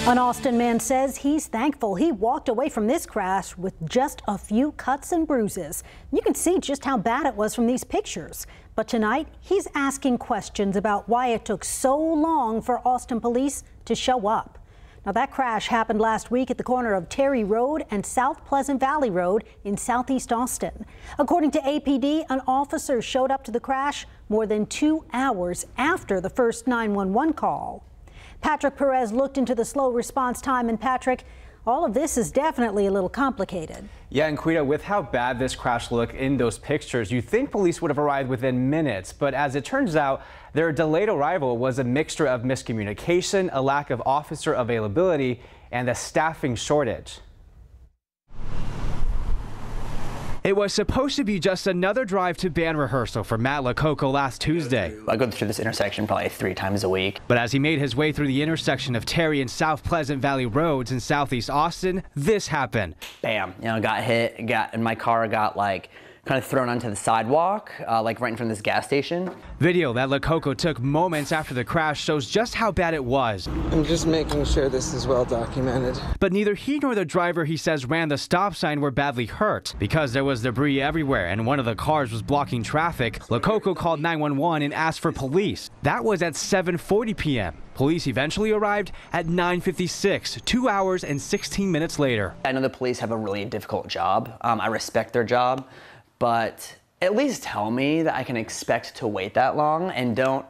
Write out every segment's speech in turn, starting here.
An Austin man says he's thankful he walked away from this crash with just a few cuts and bruises. You can see just how bad it was from these pictures. But tonight, he's asking questions about why it took so long for Austin police to show up. Now, that crash happened last week at the corner of Terry Road and South Pleasant Valley Road in southeast Austin. According to APD, an officer showed up to the crash more than 2 hours after the first 911 call. Patrick Perez looked into the slow response time, and Patrick, all of this is definitely a little complicated. Yeah, and Quita, with how bad this crash looked in those pictures, you'd think police would have arrived within minutes. But as it turns out, their delayed arrival was a mixture of miscommunication, a lack of officer availability, and a staffing shortage. It was supposed to be just another drive to band rehearsal for Matt Lococo last Tuesday. I go through this intersection probably 3 times a week. But as he made his way through the intersection of Terry and South Pleasant Valley Roads in southeast Austin, this happened. Bam, got hit, and my car got kind of thrown onto the sidewalk, right in front of this gas station. Video that Lococo took moments after the crash shows just how bad it was. I'm just making sure this is well documented. But neither he nor the driver he says ran the stop sign were badly hurt. Because there was debris everywhere and one of the cars was blocking traffic, Lococo called 911 and asked for police. That was at 7:40 p.m. Police eventually arrived at 9:56, 2 hours and 16 minutes later. I know the police have a really difficult job. I respect their job. But at least tell me that I can expect to wait that long, and don't,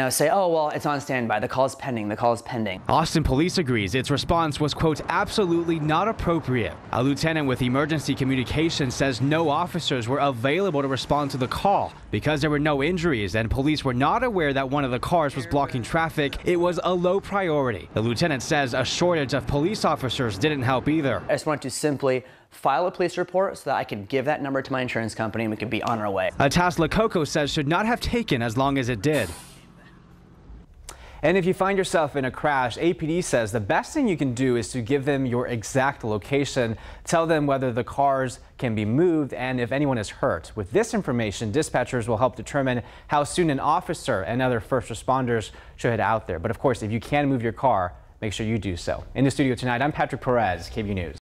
say, oh, well, it's on standby. The call is pending. The call is pending. Austin police agrees its response was, quote, absolutely not appropriate. A lieutenant with emergency communications says no officers were available to respond to the call. Because there were no injuries and police were not aware that one of the cars was blocking traffic, it was a low priority. The lieutenant says a shortage of police officers didn't help either. I just want to simply file a police report so that I can give that number to my insurance company and we can be on our way. A task Lococo says should not have taken as long as it did. And if you find yourself in a crash, APD says the best thing you can do is to give them your exact location, tell them whether the cars can be moved and if anyone is hurt. With this information, dispatchers will help determine how soon an officer and other first responders should head out there. But of course, if you can move your car, make sure you do so. In the studio tonight, I'm Patrick Perez, KVUE News.